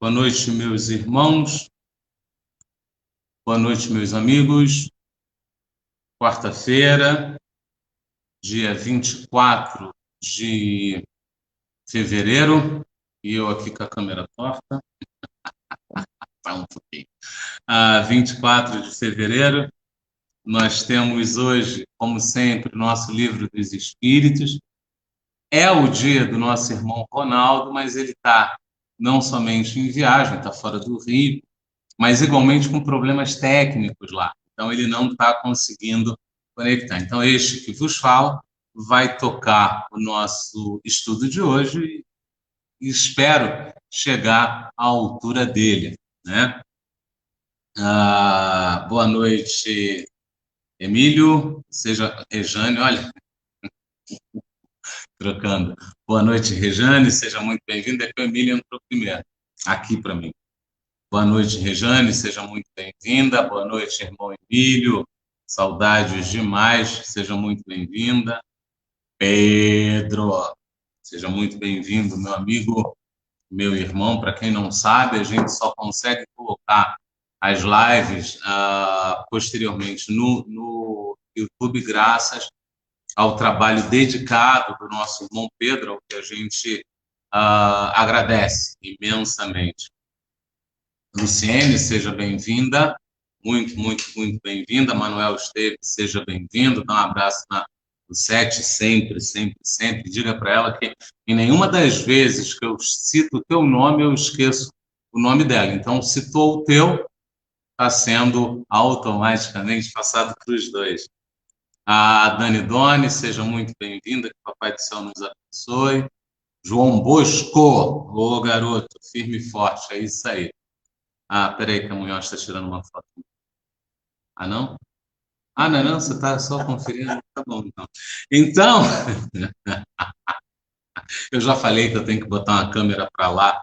Boa noite, meus irmãos. Boa noite, meus amigos. Quarta-feira, dia 24 de fevereiro, e eu aqui com a câmera torta. Tá um pouquinho. 24 de fevereiro, nós temos hoje, como sempre, o nosso Livro dos Espíritos. É o dia do nosso irmão Ronaldo, mas ele está não somente em viagem, está fora do Rio, mas igualmente com problemas técnicos lá. Então, ele não está conseguindo conectar. Então, este que vos fala vai tocar o nosso estudo de hoje e espero chegar à altura dele, né? Boa noite, Emílio, seja Rejane, olha, trocando. Boa noite, Rejane, seja muito bem-vinda. É que o Emílio entrou primeiro, aqui para mim. Boa noite, Rejane, seja muito bem-vinda. Boa noite, irmão Emílio. Saudades demais, seja muito bem-vinda. Pedro, seja muito bem-vindo, meu amigo, meu irmão. Para quem não sabe, a gente só consegue colocar as lives posteriormente no YouTube, graças ao trabalho dedicado do nosso irmão Pedro, ao que a gente agradece imensamente. Luciene, seja bem-vinda. Muito, muito, muito bem-vinda. Manuel Esteves, seja bem-vindo. Dá um abraço no Sete, sempre, sempre, sempre. Diga para ela que em nenhuma das vezes que eu cito o teu nome, eu esqueço o nome dela. Então, citou o teu, está sendo automaticamente passado para os dois. A Dani Doni, seja muito bem-vinda. Que o Papai do Céu nos abençoe. João Bosco, ô garoto, firme e forte, é isso aí. Peraí, que a Munhoz está tirando uma foto. Não? Não, você está só conferindo. Tá bom, então. Então, eu já falei que eu tenho que botar uma câmera para lá.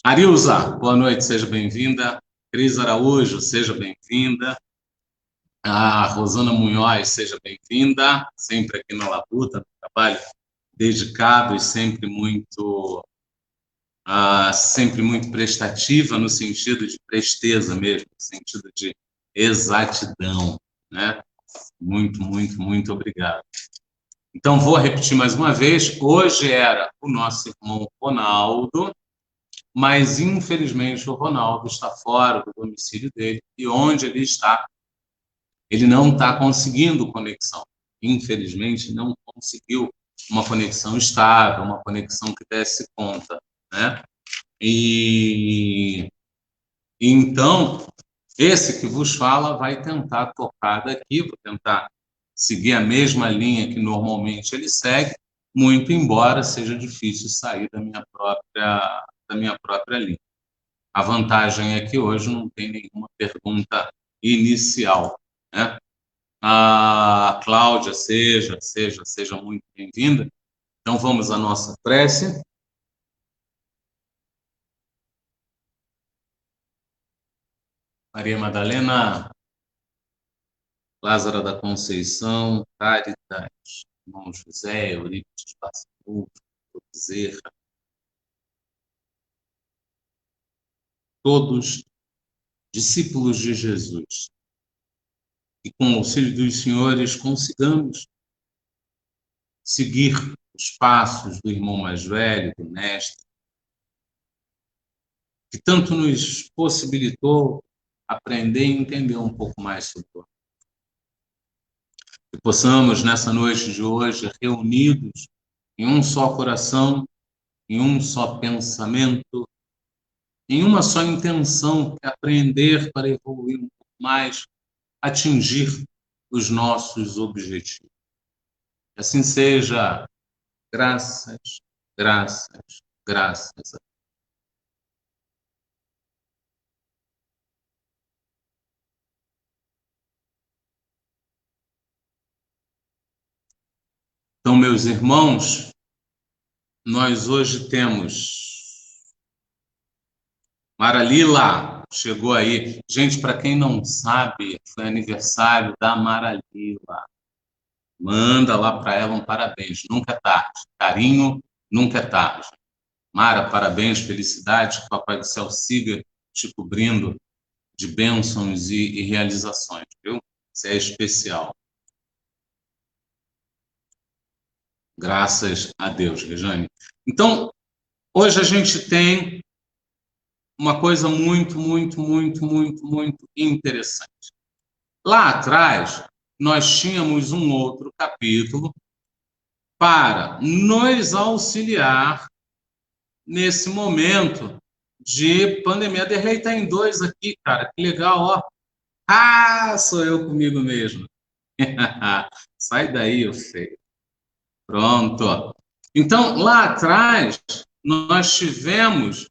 Arilza, boa noite, seja bem-vinda. Cris Araújo, seja bem-vinda. Rosana Munhoz, seja bem-vinda. Sempre aqui na Labuta, no trabalho dedicado e sempre muito prestativa, no sentido de presteza mesmo, no sentido de exatidão, né? Muito, muito, muito obrigado. Então, vou repetir mais uma vez. Hoje era o nosso irmão Ronaldo, mas, infelizmente, o Ronaldo está fora do domicílio dele e onde ele está, ele não está conseguindo conexão. Infelizmente, não conseguiu uma conexão estável, uma conexão que desse conta, né? Então, esse que vos fala vai tentar tocar daqui, vou tentar seguir a mesma linha que normalmente ele segue, muito embora seja difícil sair da minha própria linha. A vantagem é que hoje não tem nenhuma pergunta inicial, né? A Cláudia, seja muito bem-vinda. Então, vamos à nossa prece. Maria Madalena, Lázara da Conceição, Caritas, irmão José, Eurípides Passaúl, Bezerra, todos discípulos de Jesus, e com o auxílio dos senhores consigamos seguir os passos do irmão mais velho, do mestre, que tanto nos possibilitou aprender e entender um pouco mais sobre o que possamos, nessa noite de hoje, reunidos em um só coração, em um só pensamento, em uma só intenção, que é aprender para evoluir um pouco mais, atingir os nossos objetivos. Assim seja. Graças, graças, graças. Então, meus irmãos, nós hoje temos Maralila, chegou aí. Gente, para quem não sabe, foi aniversário da Maralila. Manda lá para ela um parabéns. Nunca é tarde. Carinho, nunca é tarde. Mara, parabéns, felicidade, que o Papai do Céu siga te cobrindo de bênçãos e realizações, viu? Você é especial. Graças a Deus, Rejane. Então, hoje a gente tem uma coisa muito, muito, muito, muito, muito interessante. Lá atrás, nós tínhamos um outro capítulo para nos auxiliar nesse momento de pandemia. A Derlei está em 2 aqui, cara. Que legal, ó. Ah, sou eu comigo mesmo. Sai daí, eu feio. Pronto. Então, lá atrás, nós tivemos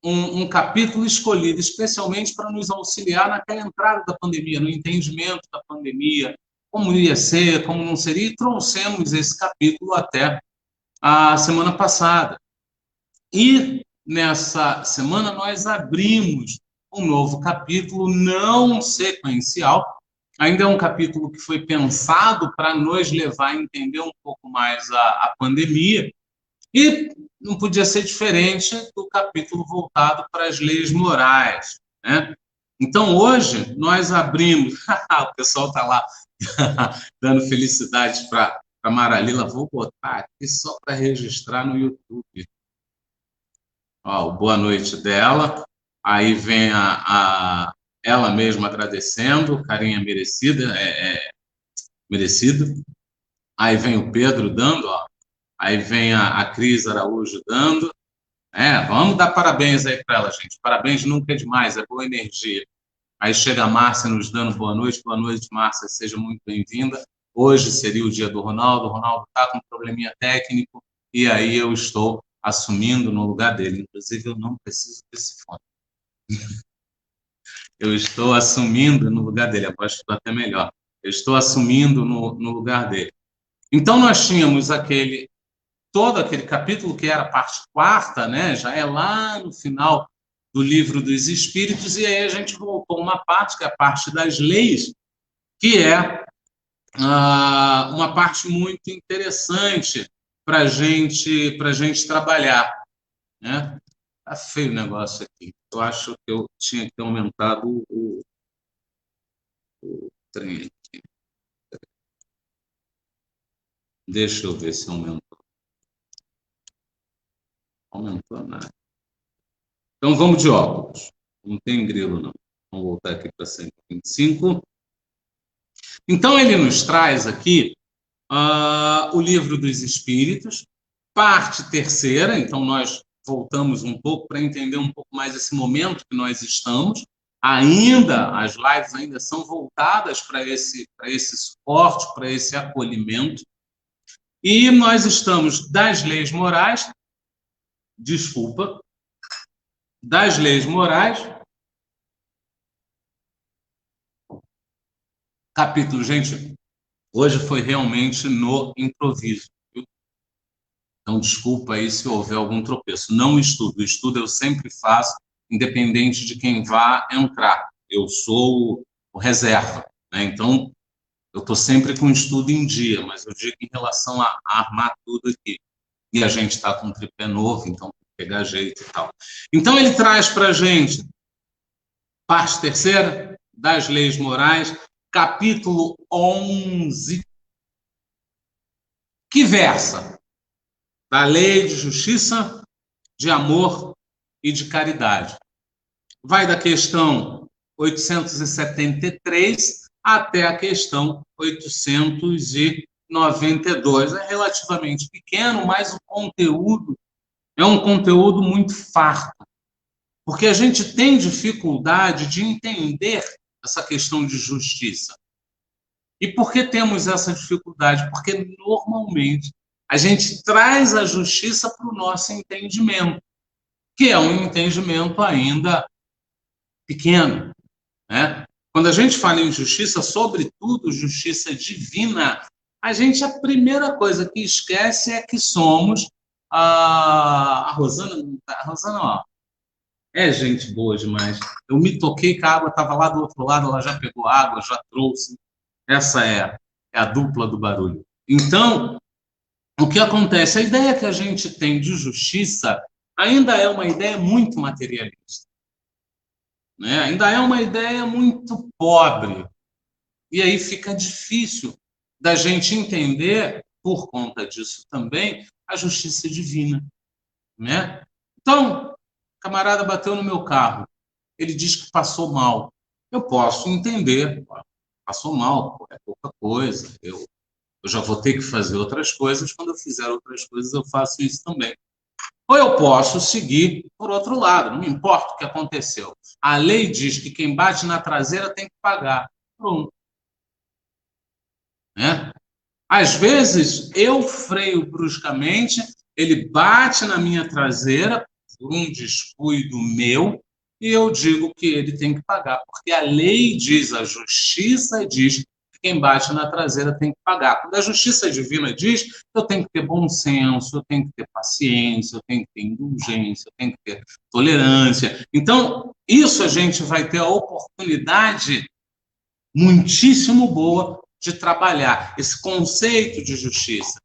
um capítulo escolhido especialmente para nos auxiliar naquela entrada da pandemia, no entendimento da pandemia, como ia ser, como não seria, e trouxemos esse capítulo até a semana passada. E nessa semana nós abrimos um novo capítulo não sequencial, ainda é um capítulo que foi pensado para nos levar a entender um pouco mais a pandemia, e não podia ser diferente do capítulo voltado para as leis morais, né? Então, hoje, nós abrimos... o pessoal está lá dando felicidades para a Maralila. Vou botar aqui só para registrar no YouTube. Ó, boa noite dela. Aí vem ela mesma agradecendo, carinha merecida, merecido. Aí vem o Pedro dando, ó. Aí vem a Cris Araújo dando. Vamos dar parabéns aí para ela, gente. Parabéns nunca é demais, é boa energia. Aí chega a Márcia nos dando boa noite, Márcia, seja muito bem-vinda. Hoje seria o dia do Ronaldo, o Ronaldo está com um probleminha técnico, e aí eu estou assumindo no lugar dele. Inclusive, eu não preciso desse fone. Eu estou assumindo no lugar dele, a voz ficou até melhor. Eu estou assumindo no lugar dele. Então, nós tínhamos todo aquele capítulo, que era a parte quarta, né? Já é lá no final do Livro dos Espíritos, e aí a gente voltou uma parte, que é a parte das leis, que é uma parte muito interessante para gente trabalhar, né? Tá feio o negócio aqui. Eu acho que eu tinha que ter aumentado o trem aqui. Deixa eu ver se aumentou. Aumentou nada. Então, vamos de óculos. Não tem grilo, não. Vamos voltar aqui para 125. Então, ele nos traz aqui o Livro dos Espíritos, parte terceira. Então, nós voltamos um pouco para entender um pouco mais esse momento que nós estamos. As lives ainda são voltadas para esse suporte, para esse acolhimento. E nós estamos das leis morais, capítulo, gente, hoje foi realmente no improviso, viu? Então, desculpa aí se houver algum tropeço. Não estudo. O estudo eu sempre faço, independente de quem vá entrar. Eu sou o reserva, né? Então, eu estou sempre com o estudo em dia, mas eu digo em relação a armar tudo aqui. E a gente está com um tripé novo, então tem que pegar jeito e tal. Então, ele traz para a gente, parte terceira, das leis morais, capítulo 11, que versa da lei de justiça, de amor e de caridade. Vai da questão 873 até a questão 892. É relativamente pequeno, mas o conteúdo é um conteúdo muito farto, porque a gente tem dificuldade de entender essa questão de justiça. E por que temos essa dificuldade? Porque, normalmente, a gente traz a justiça para o nosso entendimento, que é um entendimento ainda pequeno, né? Quando a gente fala em justiça, sobretudo justiça divina, a primeira coisa que esquece é que somos a Rosana, ó, é gente boa demais. Eu me toquei que a água estava lá do outro lado, ela já pegou água, já trouxe. Essa é a dupla do barulho. Então, o que acontece? A ideia que a gente tem de justiça ainda é uma ideia muito materialista, né? Ainda é uma ideia muito pobre. E aí fica difícil da gente entender, por conta disso também, a justiça divina, né? Então, o camarada bateu no meu carro, ele diz que passou mal. Eu posso entender, passou mal, é pouca coisa, eu já vou ter que fazer outras coisas, quando eu fizer outras coisas eu faço isso também. Ou eu posso seguir por outro lado, não me importa o que aconteceu. A lei diz que quem bate na traseira tem que pagar. Pronto. Né? Às vezes eu freio bruscamente, ele bate na minha traseira por um descuido meu e eu digo que ele tem que pagar, porque a lei diz, a justiça diz que quem bate na traseira tem que pagar. Quando a justiça divina diz, eu tenho que ter bom senso, eu tenho que ter paciência, eu tenho que ter indulgência, eu tenho que ter tolerância. Então, isso a gente vai ter a oportunidade muitíssimo boa de trabalhar esse conceito de justiça.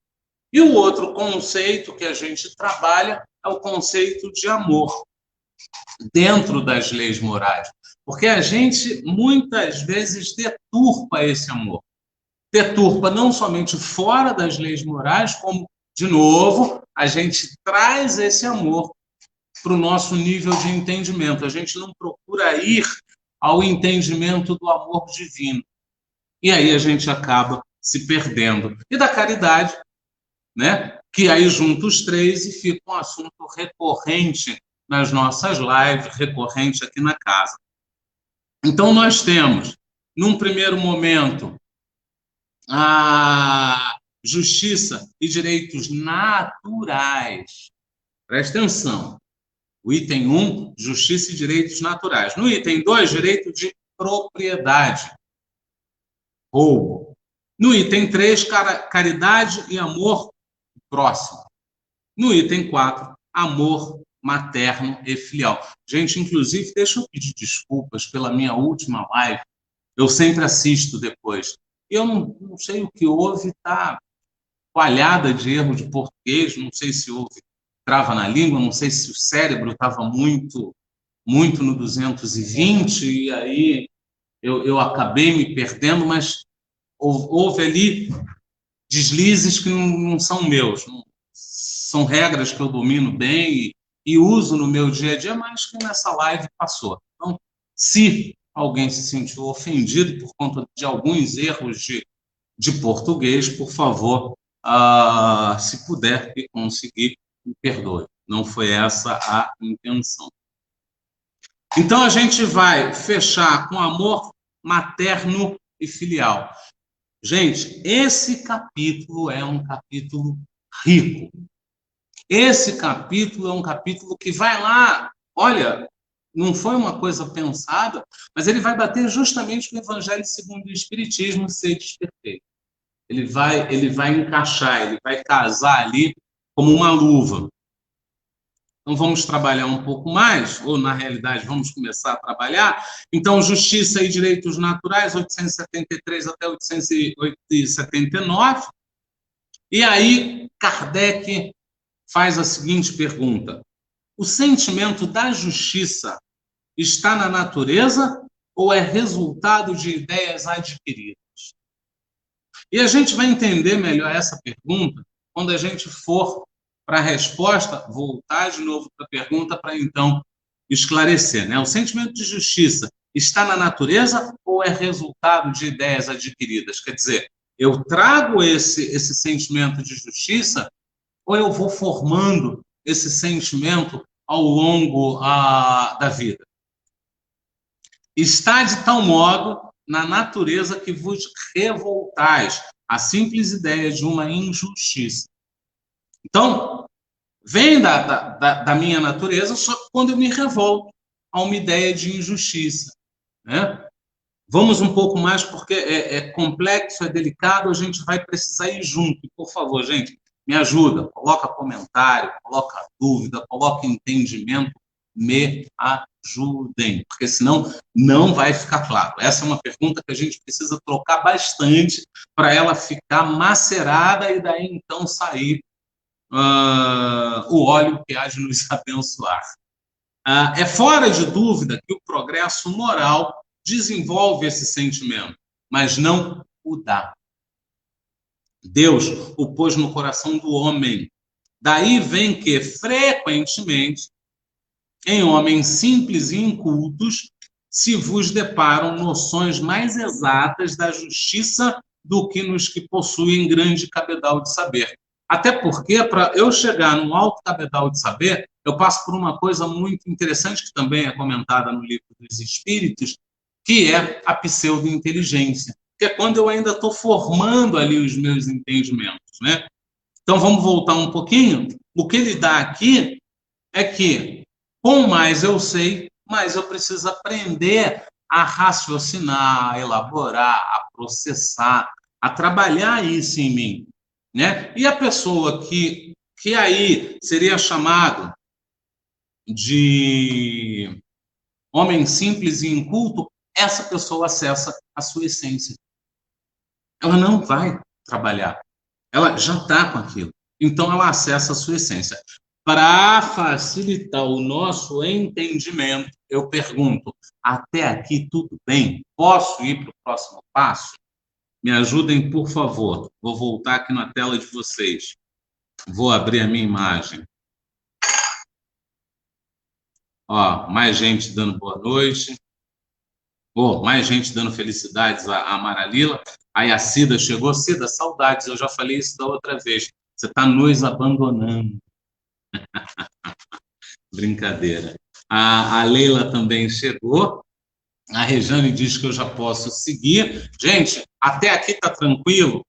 E o outro conceito que a gente trabalha é o conceito de amor dentro das leis morais. Porque a gente muitas vezes deturpa esse amor. Deturpa não somente fora das leis morais, como, de novo, a gente traz esse amor para o nosso nível de entendimento. A gente não procura ir ao entendimento do amor divino. E aí a gente acaba se perdendo. E da caridade, né? Que aí junta os três e fica um assunto recorrente nas nossas lives, recorrente aqui na casa. Então nós temos, num primeiro momento, a justiça e direitos naturais. Presta atenção. O item 1, justiça e direitos naturais. No item 2, direito de propriedade. Roubo. No item 3, caridade e amor próximo. No item 4, amor materno e filial. Gente, inclusive, deixa eu pedir desculpas pela minha última live. Eu sempre assisto depois. Eu não sei o que houve, está coalhada de erro de português, não sei se houve trava na língua, não sei se o cérebro estava muito no 220 e aí eu acabei me perdendo, mas houve ali deslizes que não são meus, são regras que eu domino bem e uso no meu dia a dia, mas que nessa live passou. Então, se alguém se sentiu ofendido por conta de alguns erros de português, por favor, se puder e conseguir, me perdoe. Não foi essa a intenção. Então, a gente vai fechar com amor materno e filial. Gente, esse capítulo é um capítulo rico. Esse capítulo é um capítulo que vai lá, olha, não foi uma coisa pensada, mas ele vai bater justamente com o Evangelho segundo o Espiritismo, ser perfeito. Ele vai encaixar, ele vai casar ali como uma luva. Então, vamos trabalhar um pouco mais, ou, na realidade, vamos começar a trabalhar. Então, Justiça e Direitos Naturais, 873 até 879. E aí, Kardec faz a seguinte pergunta: o sentimento da justiça está na natureza ou é resultado de ideias adquiridas? E a gente vai entender melhor essa pergunta quando a gente for para a resposta, voltar de novo para a pergunta para então esclarecer, né? O sentimento de justiça está na natureza ou é resultado de ideias adquiridas? Quer dizer, eu trago esse sentimento de justiça ou eu vou formando esse sentimento ao longo da vida? Está de tal modo na natureza que vos revoltais, a simples ideia de uma injustiça. Então, vem da minha natureza, só que quando eu me revolto a uma ideia de injustiça. Né? Vamos um pouco mais, porque é complexo, é delicado, a gente vai precisar ir junto. Por favor, gente, me ajuda, coloca comentário, coloca dúvida, coloca entendimento, me ajudem, porque senão não vai ficar claro. Essa é uma pergunta que a gente precisa trocar bastante para ela ficar macerada e daí então sair o óleo que há de nos abençoar. É fora de dúvida que o progresso moral desenvolve esse sentimento, mas não o dá. Deus o pôs no coração do homem. Daí vem que, frequentemente, em homens simples e incultos, se vos deparam noções mais exatas da justiça do que nos que possuem grande cabedal de saber. Até porque, para eu chegar num alto cabedal de saber, eu passo por uma coisa muito interessante, que também é comentada no livro dos Espíritos, que é a pseudo-inteligência, que é quando eu ainda estou formando ali os meus entendimentos, né? Então, vamos voltar um pouquinho. O que ele dá aqui é que, com mais eu sei, mais eu preciso aprender a raciocinar, a elaborar, a processar, a trabalhar isso em mim, né? E a pessoa que aí seria chamado de homem simples e inculto, essa pessoa acessa a sua essência. Ela não vai trabalhar, ela já está com aquilo. Então, ela acessa a sua essência. Para facilitar o nosso entendimento, eu pergunto: até aqui tudo bem? Posso ir para o próximo passo? Me ajudem, por favor. Vou voltar aqui na tela de vocês. Vou abrir a minha imagem. Ó, mais gente dando boa noite. Mais gente dando felicidades à Maralila. Aí a Cida chegou. Cida, saudades, eu já falei isso da outra vez. Você está nos abandonando. Brincadeira. A Leila também chegou. A Rejane diz que eu já posso seguir. Gente, até aqui está tranquilo?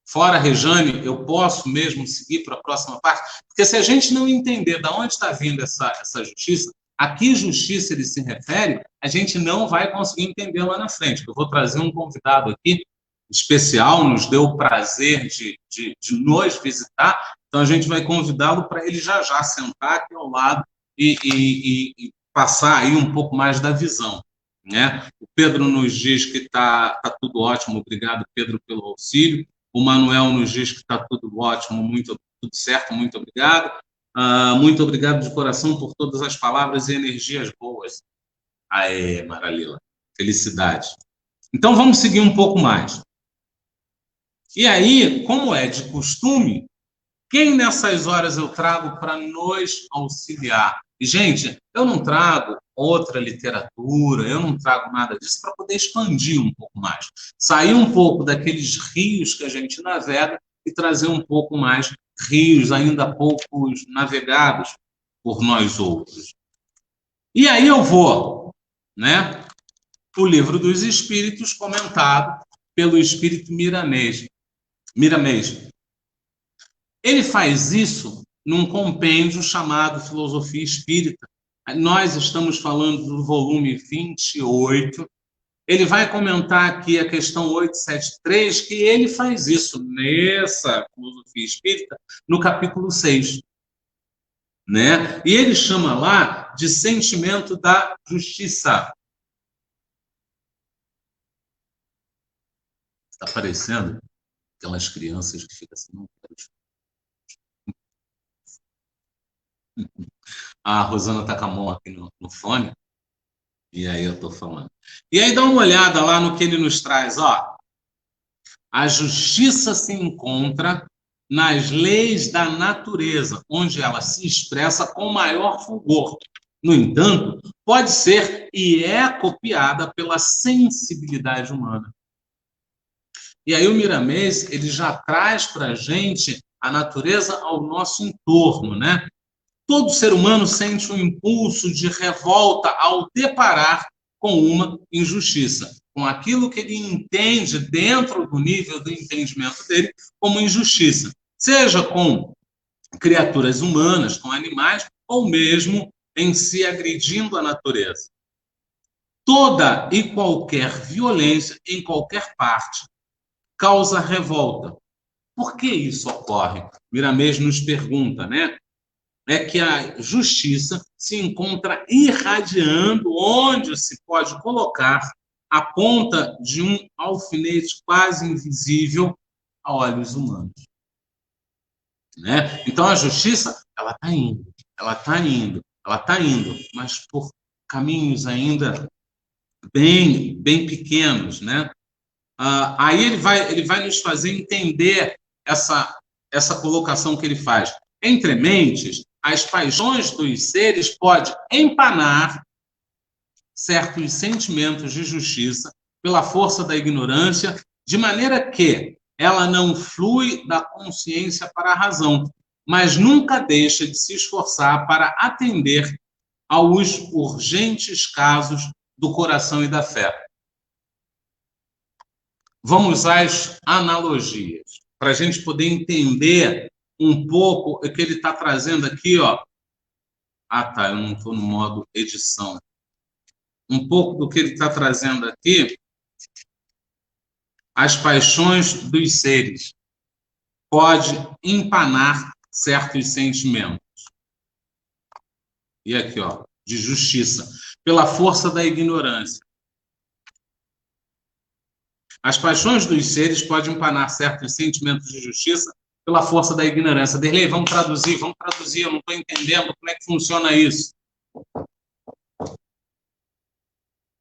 Fora a Rejane, eu posso mesmo seguir para a próxima parte? Porque se a gente não entender de onde está vindo essa justiça, a que justiça ele se refere, a gente não vai conseguir entender lá na frente. Eu vou trazer um convidado aqui especial, nos deu o prazer de nos visitar, então a gente vai convidá-lo para ele já sentar aqui ao lado e passar aí um pouco mais da visão, né? O Pedro nos diz que está tudo ótimo, obrigado, Pedro, pelo auxílio. O Manuel nos diz que está tudo ótimo, tudo certo, muito obrigado. Muito obrigado de coração por todas as palavras e energias boas. Aê, Maralila, felicidade. Então, vamos seguir um pouco mais. E aí, como é de costume, quem nessas horas eu trago para nos auxiliar? E, gente, eu não trago outra literatura, eu não trago nada disso para poder expandir um pouco mais. Sair um pouco daqueles rios que a gente navega e trazer um pouco mais rios ainda poucos navegados por nós outros. E aí eu vou, né? O Livro dos Espíritos, comentado pelo Espírito Miramês. Ele faz isso num compêndio chamado Filosofia Espírita. Nós estamos falando do volume 28. Ele vai comentar aqui a questão 873, que ele faz isso nessa Filosofia Espírita, no capítulo 6. Né? E ele chama lá de sentimento da justiça. Está parecendo aquelas crianças que ficam assim, não quero. A Rosana está com a mão aqui no fone, e aí eu estou falando. E aí dá uma olhada lá no que ele nos traz. Ó. A justiça se encontra nas leis da natureza, onde ela se expressa com maior fulgor. No entanto, pode ser e é copiada pela sensibilidade humana. E aí o Miramês, ele já traz para a gente a natureza ao nosso entorno, né? Todo ser humano sente um impulso de revolta ao deparar com uma injustiça, com aquilo que ele entende dentro do nível do entendimento dele como injustiça, seja com criaturas humanas, com animais, ou mesmo em si agredindo a natureza. Toda e qualquer violência em qualquer parte causa revolta. Por que isso ocorre? Miramês nos pergunta, né? é que a justiça se encontra irradiando onde se pode colocar a ponta de um alfinete quase invisível a olhos humanos. Né? Então, a justiça, ela está indo, ela está indo, ela está indo, mas por caminhos ainda bem pequenos, né? Aí ele vai nos fazer entender essa colocação que ele faz. Entre mentes, as paixões dos seres podem empanar certos sentimentos de justiça pela força da ignorância, de maneira que ela não flui da consciência para a razão, mas nunca deixa de se esforçar para atender aos urgentes casos do coração e da fé. Vamos às analogias, para a gente poder entender um pouco o que ele está trazendo aqui, ó. Tá, eu não estou no modo edição. Um pouco do que ele está trazendo aqui, as paixões dos seres pode empanar certos sentimentos. E aqui, ó, de justiça, pela força da ignorância. As paixões dos seres podem empanar certos sentimentos de justiça pela força da ignorância. Derlei, vamos traduzir, eu não estou entendendo como é que funciona isso.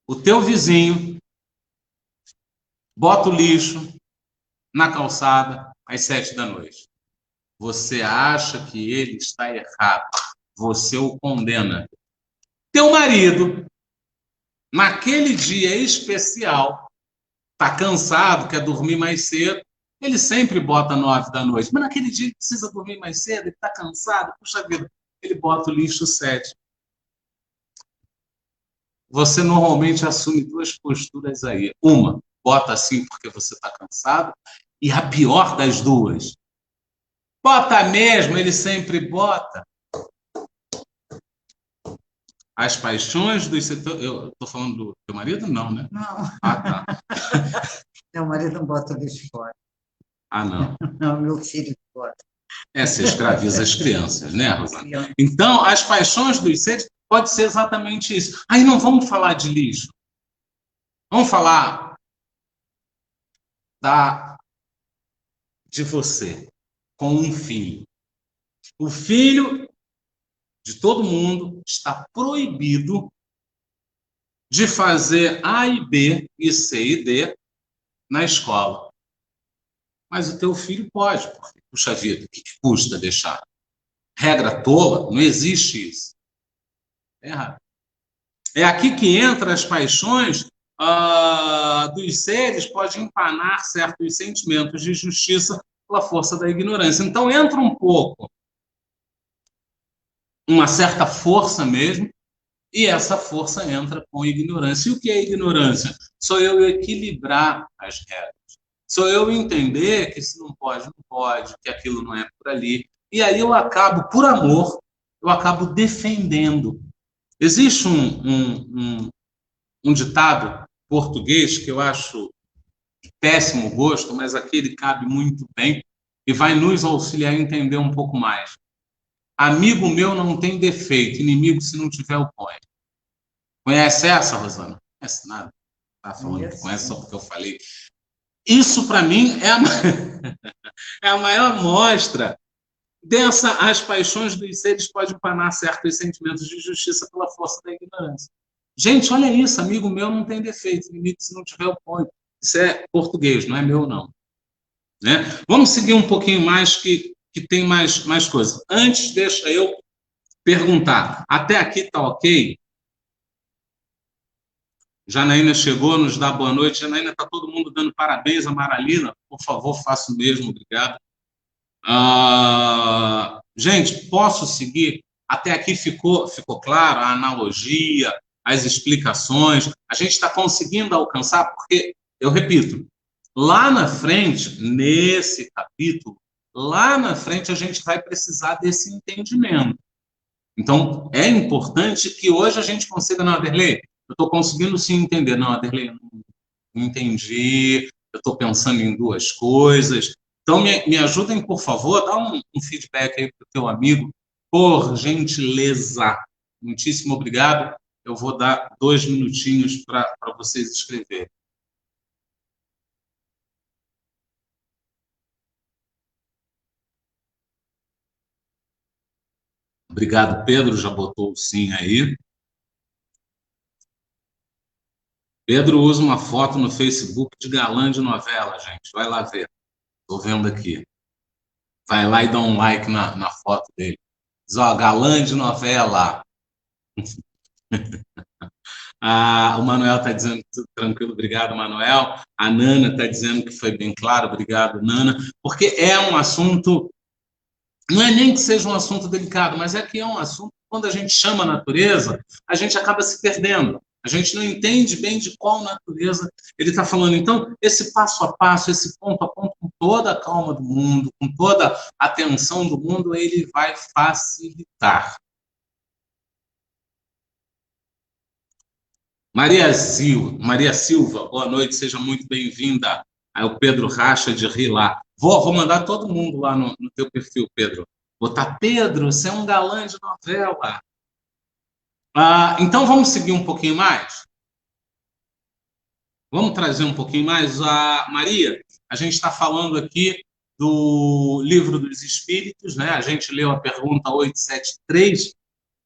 O teu vizinho bota o lixo na calçada às 7 da noite. Você acha que ele está errado. Você o condena. Teu marido, naquele dia especial, está cansado, quer dormir mais cedo, ele sempre bota 9 da noite. Mas naquele dia ele precisa dormir mais cedo, ele está cansado, puxa vida, ele bota o lixo 7. Você normalmente assume duas posturas aí. Uma, bota assim porque você está cansado, e a pior das duas, bota mesmo, ele sempre bota. As paixões do... Eu estou falando do teu marido? Não, né? Não. Tá. Meu marido não bota o lixo fora. Não. Não, meu filho bota. Você escraviza as crianças, né, Rosana? Então, as paixões dos seres pode ser exatamente isso. Aí não vamos falar de lixo. Vamos falar de você com um filho. O filho de todo mundo está proibido de fazer A e B e C e D na escola. Mas o teu filho pode, porque, puxa vida, o que custa deixar? Regra tola, não existe isso. É errado. É aqui que entra as paixões dos seres, pode empanar certos sentimentos de justiça pela força da ignorância. Então entra um pouco uma certa força mesmo, e essa força entra com ignorância. E o que é ignorância? Sou eu equilibrar as regras. Sou eu entender que se não pode, não pode, que aquilo não é por ali. E aí eu acabo, por amor, eu acabo defendendo. Existe um ditado português que eu acho de péssimo gosto, mas aqui ele cabe muito bem e vai nos auxiliar a entender um pouco mais. Amigo meu não tem defeito, inimigo se não tiver o põe. Conhece essa, Rosana? Não conhece nada. Tá falando que conhece só porque eu falei. Isso, para mim, é a maior mostra as paixões dos seres podem empanar certos sentimentos de justiça pela força da ignorância. Gente, olha isso, amigo meu não tem defeito, inimigo se não tiver o ponto. Isso é português, não é meu, não. Né? Vamos seguir um pouquinho mais, que tem mais coisas. Antes, deixa eu perguntar. Até aqui está ok? Janaína chegou, nos dá boa noite. Janaína, está todo mundo dando parabéns a Maralina. Por favor, faça o mesmo, obrigado. Gente, posso seguir? Até aqui ficou claro a analogia, as explicações. A gente está conseguindo alcançar, porque, eu repito, lá na frente, nesse capítulo, lá na frente a gente vai precisar desse entendimento. Então, é importante que hoje a gente consiga, não, Aderlei, eu estou conseguindo sim entender. Não, Aderlei, não entendi, eu estou pensando em duas coisas. Então, me ajudem, por favor, dá um feedback aí para o teu amigo, Por gentileza. Muitíssimo obrigado. Eu vou dar 2 minutinhos para vocês escreverem. Obrigado, Pedro, já botou o sim aí. Pedro usa uma foto no Facebook de galã de novela, gente. Vai lá ver. Estou vendo aqui. Vai lá e dá um like na foto dele. Diz, ó, galã de novela. O Manuel está dizendo tudo tranquilo, obrigado, Manuel. A Nana está dizendo que foi bem claro, obrigado, Nana. Porque é um assunto, não é nem que seja um assunto delicado, mas é que é um assunto, quando a gente chama a natureza, a gente acaba se perdendo. A gente não entende bem de qual natureza ele está falando. Então, esse passo a passo, esse ponto a ponto, com toda a calma do mundo, com toda a atenção do mundo, ele vai facilitar. Maria Silva, boa noite, seja muito bem-vinda. Aí o Pedro Racha de Rir lá. Vou mandar todo mundo lá no teu perfil, Pedro. Botar, Pedro, você é um galã de novela. Então vamos seguir um pouquinho mais? Vamos trazer um pouquinho mais? Maria, a gente está falando aqui do Livro dos Espíritos, né? A gente leu a pergunta 873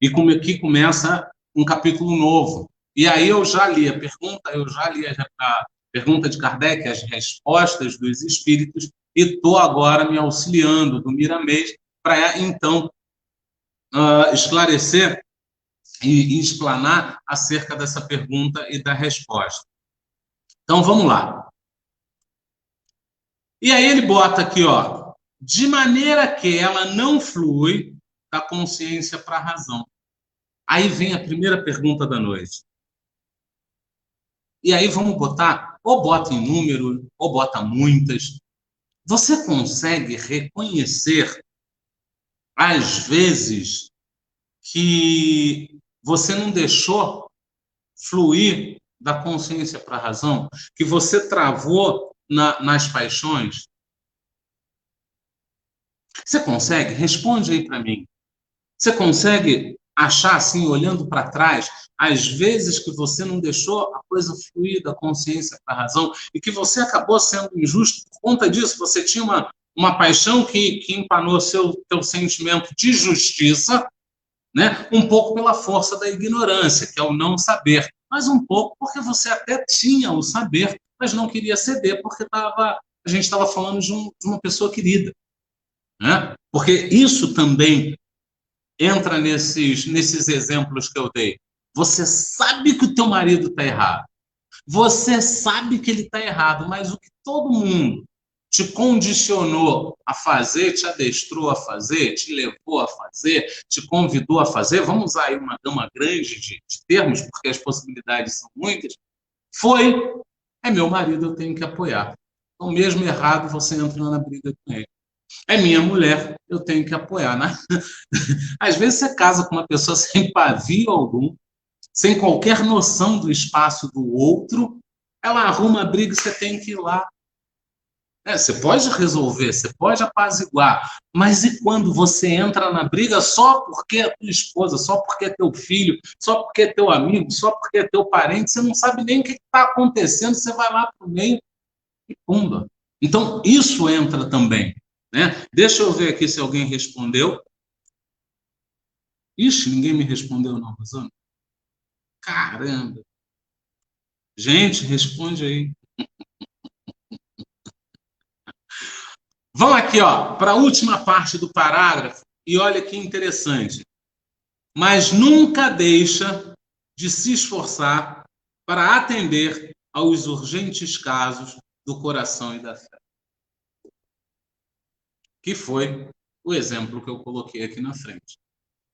e aqui começa um capítulo novo. E aí eu já li a pergunta de Kardec, as respostas dos espíritos, e estou agora me auxiliando do Miramês para, então, esclarecer e explanar acerca dessa pergunta e da resposta. Então, vamos lá. E aí ele bota aqui, ó, de maneira que ela não flui da consciência para a razão. Aí vem a primeira pergunta da noite. E aí vamos botar, ou bota em número, ou bota muitas. Você consegue reconhecer, às vezes, que você não deixou fluir da consciência para a razão? Que você travou nas paixões? Você consegue? Responde aí para mim. Você consegue achar, assim, olhando para trás, às vezes que você não deixou a coisa fluir da consciência para a razão e que você acabou sendo injusto por conta disso? Você tinha uma paixão que empanou teu sentimento de justiça, né? Um pouco pela força da ignorância, que é o não saber, mas um pouco porque você até tinha o saber, mas não queria ceder porque a gente estava falando de uma pessoa querida, né? Porque isso também entra nesses exemplos que eu dei. Você sabe que o teu marido está errado. Você sabe que ele está errado, mas o que todo mundo te condicionou a fazer, te adestrou a fazer, te levou a fazer, te convidou a fazer, vamos usar aí uma gama grande de termos, porque as possibilidades são muitas, é meu marido, eu tenho que apoiar. Então, mesmo errado, você entra na briga com ele. É minha mulher, eu tenho que apoiar, né? Às vezes você casa com uma pessoa sem pavio algum, sem qualquer noção do espaço do outro, ela arruma a briga e você tem que ir lá. Você pode resolver, você pode apaziguar, mas e quando você entra na briga só porque é tua esposa, só porque é teu filho, só porque é teu amigo, só porque é teu parente, você não sabe nem o que está acontecendo, você vai lá para o meio e pumba. Então, isso entra também, né? Deixa eu ver aqui se alguém respondeu. Ixi, ninguém me respondeu não, Rosana. Caramba! Gente, responde aí. Vamos aqui, ó, para a última parte do parágrafo, e olha que interessante. Mas nunca deixa de se esforçar para atender aos urgentes casos do coração e da fé. Que foi o exemplo que eu coloquei aqui na frente.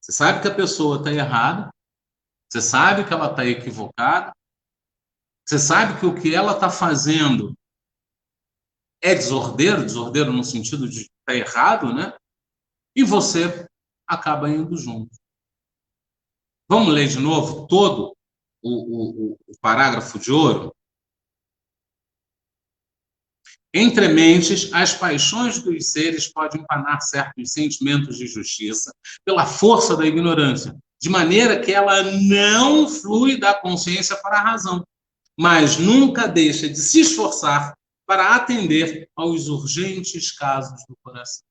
Você sabe que a pessoa está errada, você sabe que ela está equivocada, você sabe que o que ela está fazendo é desordeiro no sentido de estar errado, né? E você acaba indo junto. Vamos ler de novo todo o parágrafo de ouro? Entre mentes, as paixões dos seres podem empanar certos sentimentos de justiça pela força da ignorância, de maneira que ela não flui da consciência para a razão, mas nunca deixa de se esforçar para atender aos urgentes casos do coração.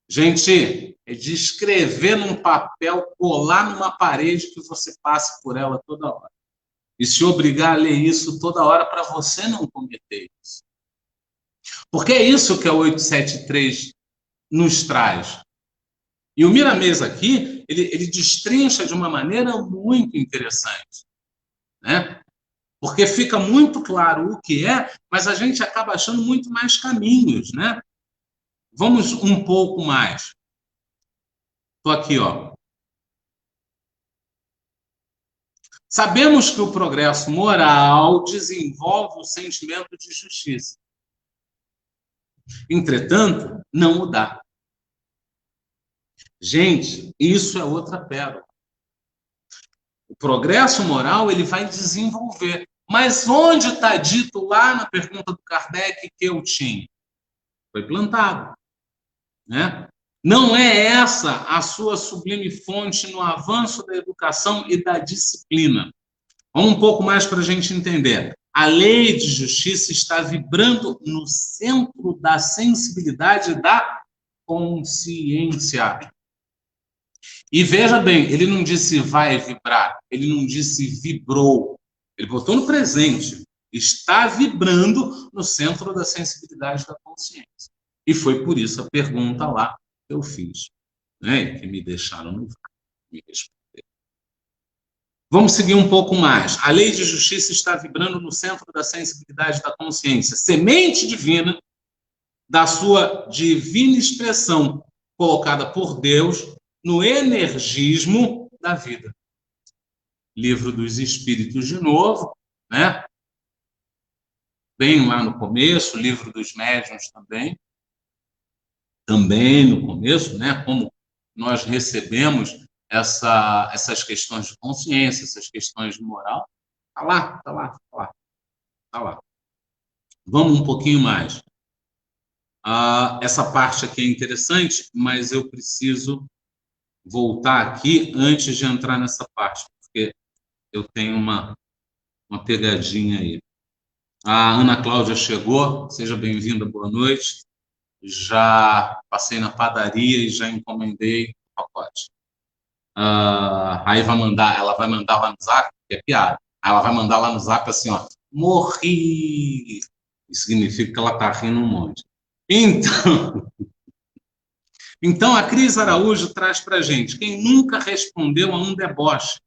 Gente, é de escrever num papel, colar numa parede que você passe por ela toda hora. E se obrigar a ler isso toda hora para você não cometer isso. Porque é isso que a 873 nos traz. E o Miramês aqui, ele destrincha de uma maneira muito interessante, né? Porque fica muito claro o que é, mas a gente acaba achando muito mais caminhos, né? Vamos um pouco mais. Estou aqui, ó. Sabemos que o progresso moral desenvolve o sentimento de justiça. Entretanto, não o dá. Gente, isso é outra pérola. O progresso moral ele vai desenvolver. Mas onde está dito lá na pergunta do Kardec que eu tinha? Foi plantado, né? Não é essa a sua sublime fonte no avanço da educação e da disciplina. Vamos um pouco mais para a gente entender. A lei de justiça está vibrando no centro da sensibilidade da consciência. E veja bem, ele não disse vai vibrar, ele não disse vibrou. Ele botou no presente. Está vibrando no centro da sensibilidade da consciência. E foi por isso a pergunta lá que eu fiz, né? Que me deixaram no vácuo, me responder. Vamos seguir um pouco mais. A lei de justiça está vibrando no centro da sensibilidade da consciência. Semente divina da sua divina expressão, colocada por Deus no energismo da vida. Livro dos Espíritos de novo, né? Bem lá no começo, Livro dos Médiuns também no começo, né? Como nós recebemos essas questões de consciência, essas questões de moral. Está lá, está lá, está lá, está lá. Vamos um pouquinho mais. Essa parte aqui é interessante, mas eu preciso voltar aqui antes de entrar nessa parte, porque eu tenho uma pegadinha aí. A Ana Cláudia chegou, seja bem-vinda, boa noite. Já passei na padaria e já encomendei o pacote. Aí ela vai mandar lá no zap, que é piada. Aí ela vai mandar lá no zap assim, ó, morri. Isso significa que ela está rindo um monte. Então a Cris Araújo traz para a gente, quem nunca respondeu a um deboche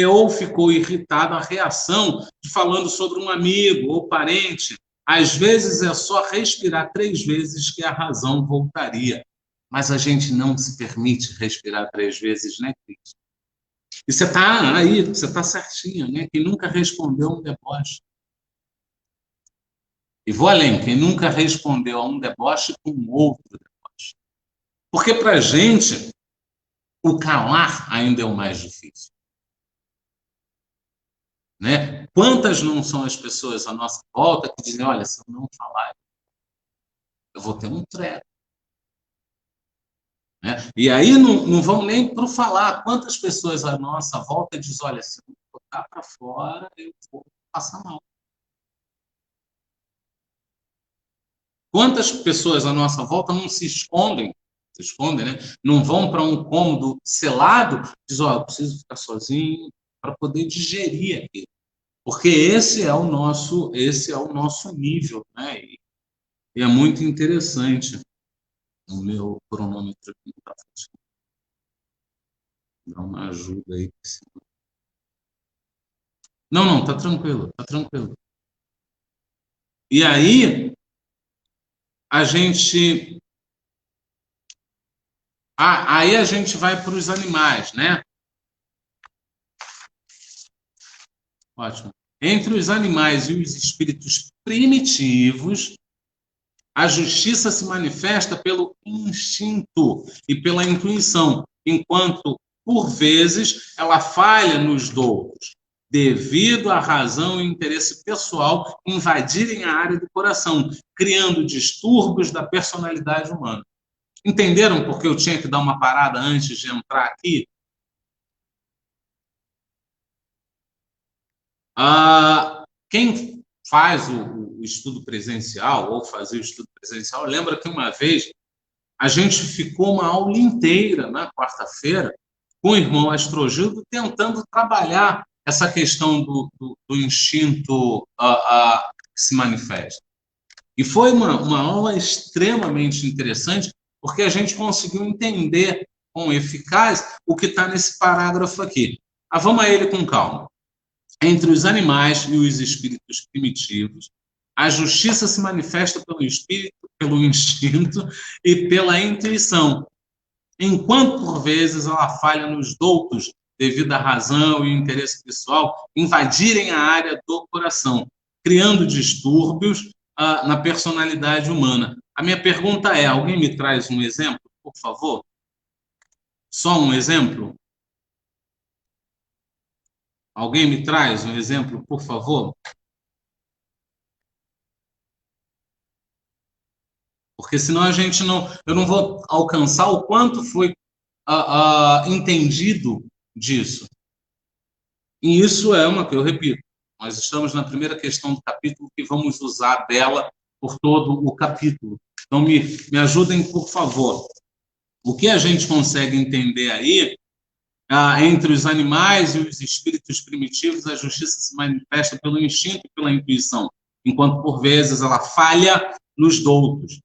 ou ficou irritado à reação de falando sobre um amigo ou parente, às vezes é só respirar 3 vezes que a razão voltaria. Mas a gente não se permite respirar 3 vezes, né, Cris? E você está aí, você está certinho, né? Quem nunca respondeu a um deboche. E vou além, quem nunca respondeu a um deboche com outro deboche. Porque para a gente, o calar ainda é o mais difícil. Né? Quantas não são as pessoas à nossa volta que dizem, olha, se eu não falar, eu vou ter um treco. Né? E aí não vão nem para o falar. Quantas pessoas à nossa volta dizem, olha, se eu botar para fora, eu vou passar mal. Quantas pessoas à nossa volta não se escondem, né? Não vão para um cômodo selado, dizem, eu preciso ficar sozinho para poder digerir aquilo. Porque esse é o nosso nível, né? E é muito interessante. O meu cronômetro aqui não está funcionando. Dá uma ajuda aí. Não, está tranquilo, está tranquilo. E aí, a gente vai para os animais, né? Ótimo. Entre os animais e os espíritos primitivos, a justiça se manifesta pelo instinto e pela intuição, enquanto, por vezes, ela falha nos doutos. devido à razão e interesse pessoal invadirem a área do coração, criando distúrbios da personalidade humana. Entenderam por que eu tinha que dar uma parada antes de entrar aqui? Quem faz o estudo presencial ou fazia o estudo presencial, lembra que uma vez a gente ficou uma aula inteira na quarta-feira com o irmão Astrogildo tentando trabalhar essa questão do instinto que se manifesta. E foi uma aula extremamente interessante, porque a gente conseguiu entender com eficácia o que está nesse parágrafo aqui. Vamos a ele com calma. Entre os animais e os espíritos primitivos, a justiça se manifesta pelo espírito, pelo instinto e pela intuição, enquanto, por vezes, ela falha nos doutos, devido à razão e interesse pessoal invadirem a área do coração, criando distúrbios na personalidade humana. A minha pergunta é, alguém me traz um exemplo, por favor? Só um exemplo? Alguém me traz um exemplo, por favor? Porque senão eu não vou alcançar o quanto foi entendido disso. E isso é uma que eu repito. Nós estamos na primeira questão do capítulo que vamos usar dela por todo o capítulo. Então, me ajudem, por favor. O que a gente consegue entender aí, entre os animais e os espíritos primitivos, a justiça se manifesta pelo instinto e pela intuição, enquanto, por vezes, ela falha nos doutos,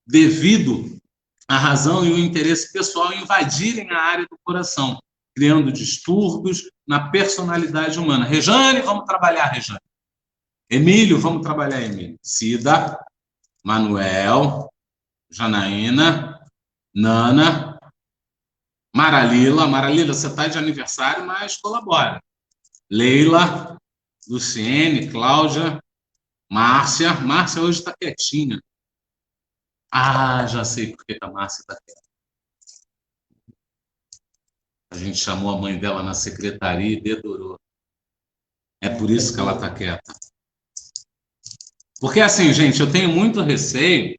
devido à razão e o interesse pessoal invadirem a área do coração, criando distúrbios na personalidade humana. Rejane, vamos trabalhar, Rejane. Emílio, vamos trabalhar, Emílio. Cida, Manuel, Janaína, Nana, Maralila. Maralila, você está de aniversário, mas colabora. Leila, Luciene, Cláudia, Márcia. Márcia hoje está quietinha. Já sei por que a Márcia está quieta. A gente chamou a mãe dela na secretaria e dedurou. É por isso que ela está quieta. Porque, assim, gente, eu tenho muito receio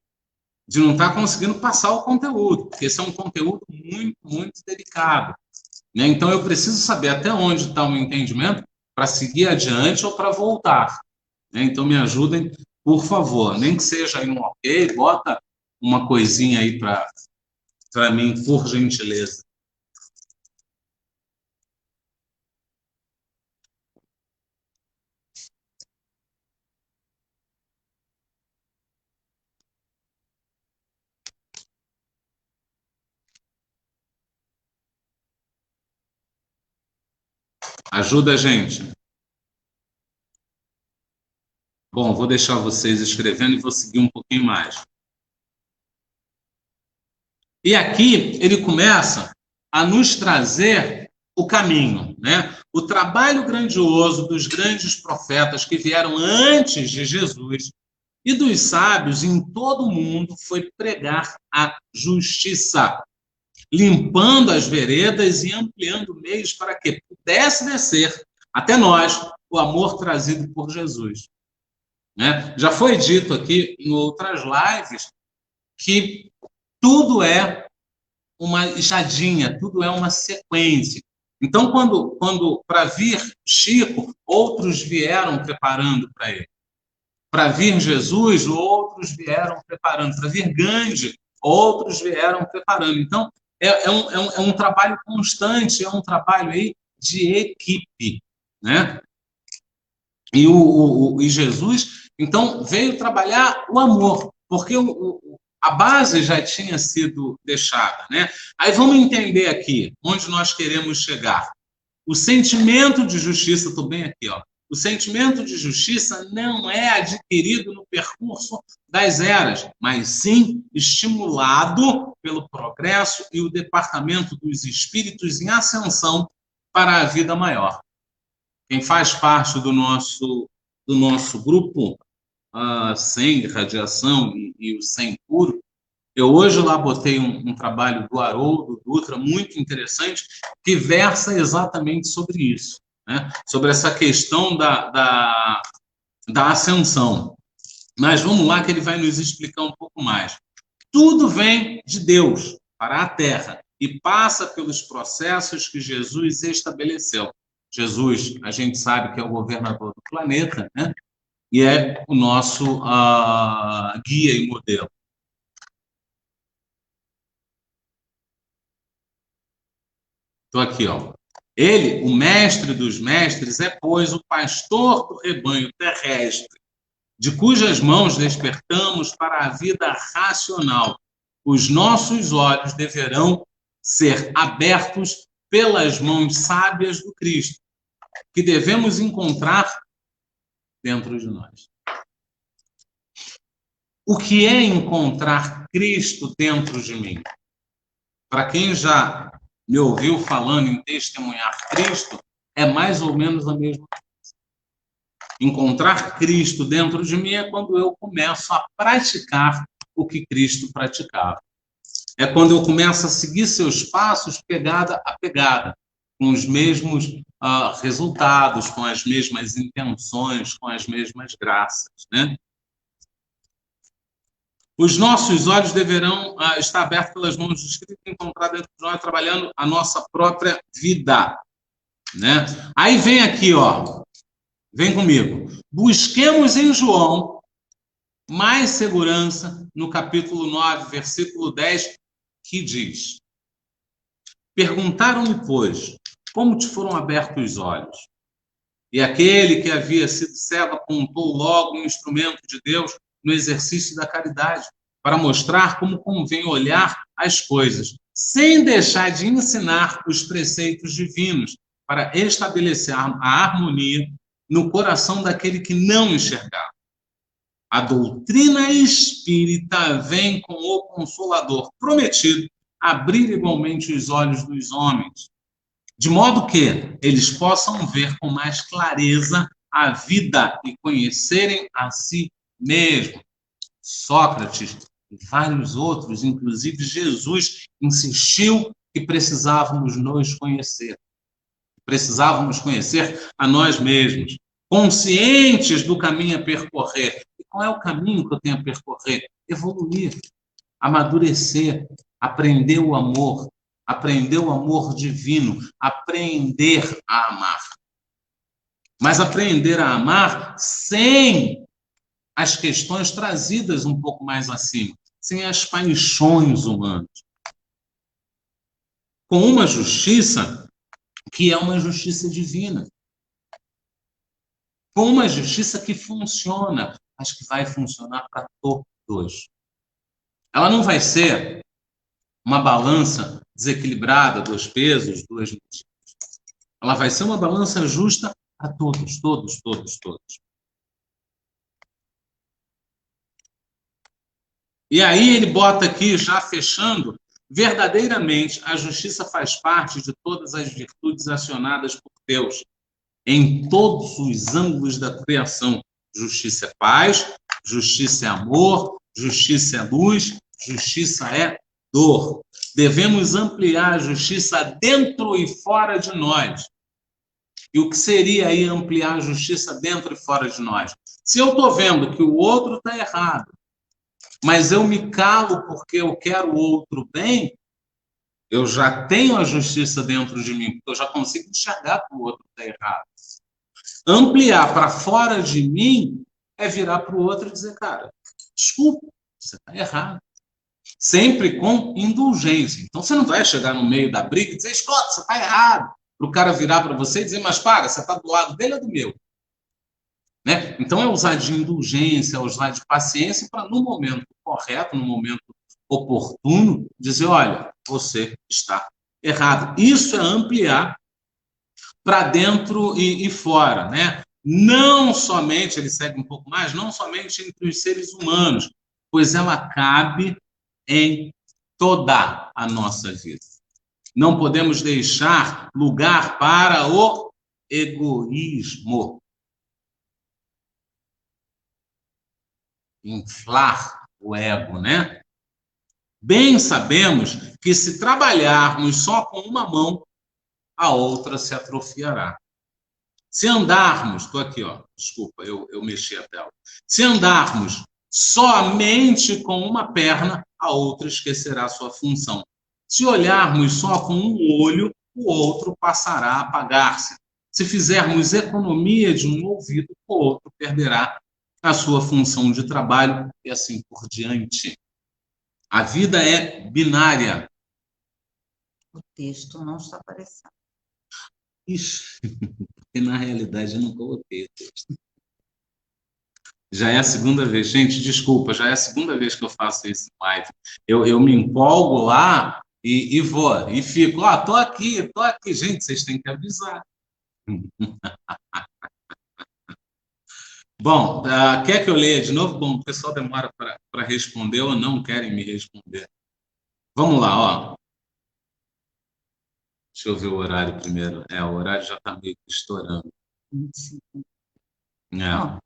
de não estar conseguindo passar o conteúdo, porque esse é um conteúdo muito, muito delicado. Né? Então, eu preciso saber até onde está o meu entendimento para seguir adiante ou para voltar. Né? Então, me ajudem, por favor. Nem que seja aí um ok, bota uma coisinha aí para mim, por gentileza. Ajuda a gente. Bom, vou deixar vocês escrevendo e vou seguir um pouquinho mais. E aqui ele começa a nos trazer o caminho, né? O trabalho grandioso dos grandes profetas que vieram antes de Jesus e dos sábios em todo o mundo foi pregar a justiça, limpando as veredas e ampliando meios para que pudesse descer até nós o amor trazido por Jesus. Né? Já foi dito aqui em outras lives que tudo é uma escadinha, tudo é uma sequência. Então, quando para vir Chico, outros vieram preparando para ele. Para vir Jesus, outros vieram preparando. Para vir Gandhi, outros vieram preparando. Então, é um trabalho constante, é um trabalho aí de equipe. Né? E Jesus, então, veio trabalhar o amor, porque a base já tinha sido deixada, né? Aí vamos entender aqui onde nós queremos chegar. O sentimento de justiça, estou bem aqui, ó. O sentimento de justiça não é adquirido no percurso das eras, mas sim estimulado pelo progresso e o departamento dos espíritos em ascensão para a vida maior. Quem faz parte do nosso grupo, sem radiação e o sem puro, eu hoje lá botei um trabalho do Haroldo Dutra, muito interessante, que versa exatamente sobre isso. né? Sobre essa questão da ascensão. Mas vamos lá que ele vai nos explicar um pouco mais. Tudo vem de Deus para a Terra e passa pelos processos que Jesus estabeleceu. Jesus, a gente sabe que é o governador do planeta, né? E é o nosso guia e modelo. Estou aqui, ó. Ele, o mestre dos mestres, é, pois, o pastor do rebanho terrestre, de cujas mãos despertamos para a vida racional. Os nossos olhos deverão ser abertos pelas mãos sábias do Cristo, que devemos encontrar dentro de nós. O que é encontrar Cristo dentro de mim? Para quem já me ouviu falando em testemunhar Cristo, é mais ou menos a mesma coisa. Encontrar Cristo dentro de mim é quando eu começo a praticar o que Cristo praticava. É quando eu começo a seguir seus passos pegada a pegada, com os mesmos resultados, com as mesmas intenções, com as mesmas graças, né? Os nossos olhos deverão estar abertos pelas mãos do Espírito e encontrar dentro de nós, trabalhando a nossa própria vida, né? Aí vem aqui, ó, vem comigo. Busquemos em João mais segurança no capítulo 9, versículo 10, que diz: Perguntaram-lhe, pois, como te foram abertos os olhos? E aquele que havia sido cego apontou logo um instrumento de Deus no exercício da caridade, para mostrar como convém olhar as coisas, sem deixar de ensinar os preceitos divinos, para estabelecer a harmonia no coração daquele que não enxergava. A doutrina espírita vem com o Consolador prometido abrir igualmente os olhos dos homens, de modo que eles possam ver com mais clareza a vida e conhecerem a si mesmos. Sócrates e vários outros, inclusive Jesus, insistiu que precisávamos nos conhecer. Precisávamos conhecer a nós mesmos, conscientes do caminho a percorrer. E qual é o caminho que eu tenho a percorrer? Evoluir, amadurecer, aprender o amor divino, aprender a amar. Mas aprender a amar sem as questões trazidas um pouco mais acima, sem as paixões humanas. Com uma justiça que é uma justiça divina. Com uma justiça que funciona, mas que vai funcionar para todos. Ela não vai ser uma balança desequilibrada, 2 pesos, 2 medidas. Ela vai ser uma balança justa a todos, todos, todos, todos. E aí ele bota aqui, já fechando, verdadeiramente a justiça faz parte de todas as virtudes acionadas por Deus, em todos os ângulos da criação. Justiça é paz, justiça é amor, justiça é luz, justiça é dor. Devemos ampliar a justiça dentro e fora de nós. E o que seria aí ampliar a justiça dentro e fora de nós? Se eu estou vendo que o outro está errado, mas eu me calo porque eu quero o outro bem, eu já tenho a justiça dentro de mim, porque eu já consigo enxergar que o outro está errado. Ampliar para fora de mim é virar para o outro e dizer, cara, desculpa, você está errado. Sempre com indulgência. Então, você não vai chegar no meio da briga e dizer, escuta, você está errado. Para o cara virar para você e dizer, mas para, você está do lado dele ou do meu? Né? Então, é usar de indulgência, é usar de paciência para, no momento correto, no momento oportuno, dizer, olha, você está errado. Isso é ampliar para dentro e fora, né? Não somente, ele segue um pouco mais, não somente entre os seres humanos, pois ela cabe em toda a nossa vida. Não podemos deixar lugar para o egoísmo. Inflar o ego, né? Bem sabemos que se trabalharmos só com uma mão, a outra se atrofiará. Se andarmos, estou aqui, ó, desculpa, eu mexi a tela. Se andarmos somente com uma perna, a outra esquecerá sua função. Se olharmos só com um olho, o outro passará a apagar-se. Se fizermos economia de um ouvido, o outro perderá a sua função de trabalho e assim por diante. A vida é binária. O texto não está aparecendo. Ixi, porque na realidade eu não coloquei o texto. Já é a segunda vez, gente, desculpa, já é a segunda vez que eu faço esse live. Eu me empolgo lá e vou, e fico, tô aqui, gente, vocês têm que avisar. Bom, quer que eu leia de novo? Bom, o pessoal demora para responder ou não querem me responder. Vamos lá, ó. Deixa eu ver o horário primeiro. O horário já está meio que estourando. 25. Não,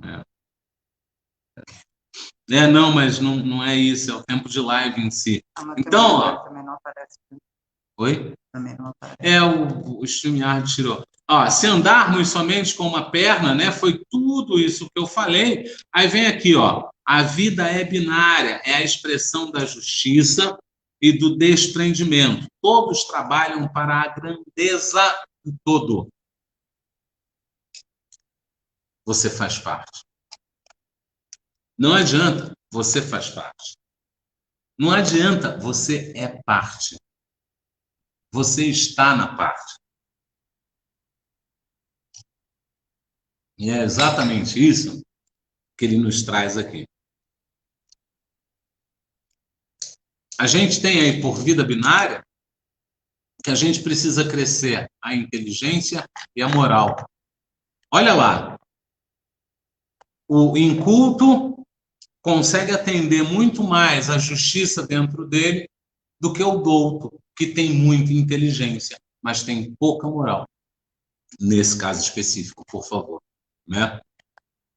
mas não é isso, é o tempo de live em si. Então, ó. Também não aparece. Oi? Também não aparece. O StreamYard tirou. Se andarmos somente com uma perna, né? Foi tudo isso que eu falei. Aí vem aqui, ó. A vida é binária, é a expressão da justiça e do desprendimento. Todos trabalham para a grandeza do todo. Você faz parte. Não adianta, você faz parte. Não adianta, você é parte. Você está na parte. E é exatamente isso que ele nos traz aqui. A gente tem aí por vida binária que a gente precisa crescer a inteligência e a moral. Olha lá. O inculto consegue atender muito mais a justiça dentro dele do que o douto, que tem muita inteligência, mas tem pouca moral. Nesse caso específico, por favor. Né?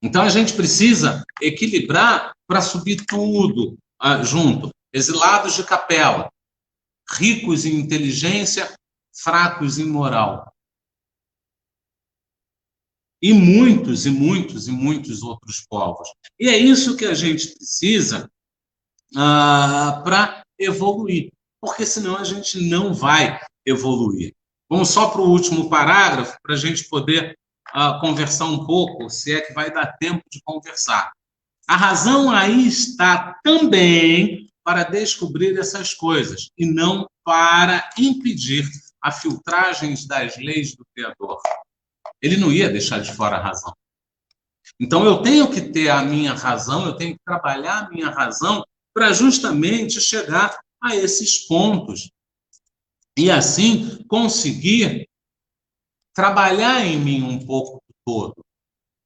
Então, a gente precisa equilibrar para subir tudo junto. Exilados de capela, ricos em inteligência, fracos em moral. E muitos, e muitos, e muitos outros povos. E é isso que a gente precisa para evoluir, porque senão a gente não vai evoluir. Vamos só para o último parágrafo, para a gente poder conversar um pouco, se é que vai dar tempo de conversar. A razão aí está também para descobrir essas coisas, e não para impedir a filtragem das leis do Criador. Ele não ia deixar de fora a razão. Então, eu tenho que ter a minha razão, eu tenho que trabalhar a minha razão para justamente chegar a esses pontos. E assim, conseguir trabalhar em mim um pouco do todo,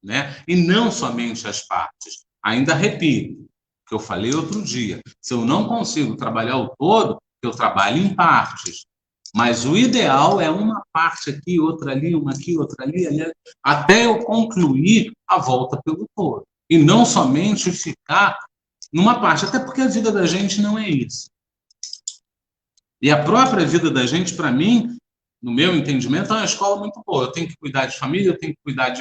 né? E não somente as partes. Ainda repito, o que eu falei outro dia. Se eu não consigo trabalhar o todo, eu trabalho em partes. Mas o ideal é uma parte aqui, outra ali, uma aqui, outra ali, até eu concluir a volta pelo todo. E não somente ficar numa parte, até porque a vida da gente não é isso. E a própria vida da gente, para mim, no meu entendimento, é uma escola muito boa. Eu tenho que cuidar de família, eu tenho que cuidar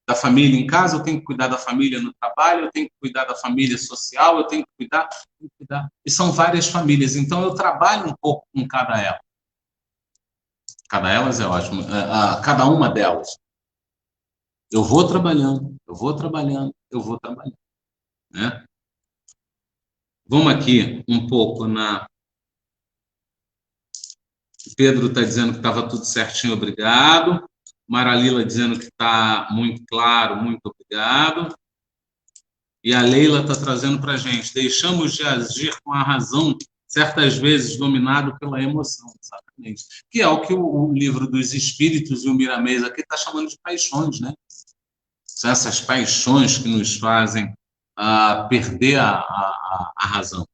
da família em casa, eu tenho que cuidar da família no trabalho, eu tenho que cuidar da família social, eu tenho que cuidar. E são várias famílias, então eu trabalho um pouco com cada ela. Cada elas é ótimo, cada uma delas. Eu vou trabalhando, eu vou trabalhando, eu vou trabalhando. Né? Vamos aqui um pouco na... Pedro está dizendo que estava tudo certinho, obrigado. Maralila dizendo que está muito claro, muito obrigado. E a Leila está trazendo para a gente, deixamos de agir com a razão, certas vezes dominado pela emoção, exatamente. Que é o que o livro dos Espíritos e o Miramês aqui está chamando de paixões, né? São essas paixões que nos fazem perder a razão.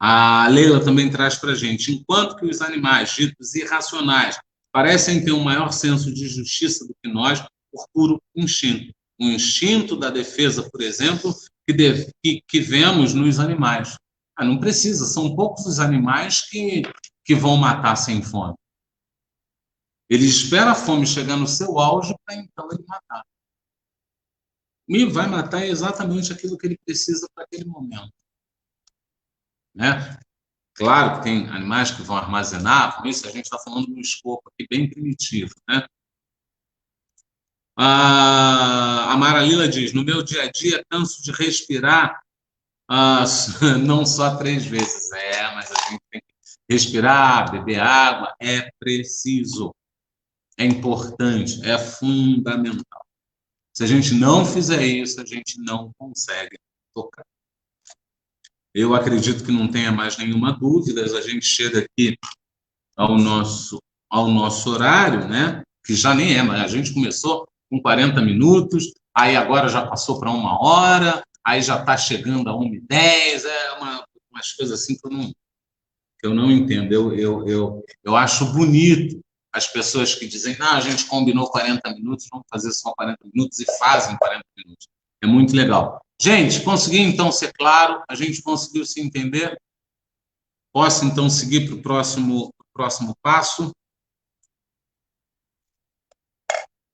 A Leila também traz para a gente, enquanto que os animais ditos irracionais parecem ter um maior senso de justiça do que nós, por puro instinto. O instinto da defesa, por exemplo, que vemos nos animais. Não precisa, são poucos os animais que vão matar sem fome. Ele espera a fome chegar no seu auge para então ele matar. E vai matar exatamente aquilo que ele precisa para aquele momento. Né? Claro que tem animais que vão armazenar, com isso a gente está falando de um escopo aqui bem primitivo. Né? A Mara Lila diz, no meu dia a dia canso de respirar não só 3 vezes. Mas a gente tem que respirar, beber água, é preciso, é importante, é fundamental. Se a gente não fizer isso, a gente não consegue tocar. Eu acredito que não tenha mais nenhuma dúvida, a gente chega aqui ao nosso horário, né? Que já nem é, mas a gente começou com 40 minutos, aí agora já passou para 1 hora, aí já está chegando a 1h10, umas coisas assim que eu não entendo. Eu acho bonito as pessoas que dizem, não, a gente combinou 40 minutos, vamos fazer só 40 minutos e fazem 40 minutos. É muito legal. Gente, consegui então ser claro? A gente conseguiu se entender? Posso então seguir para o próximo passo,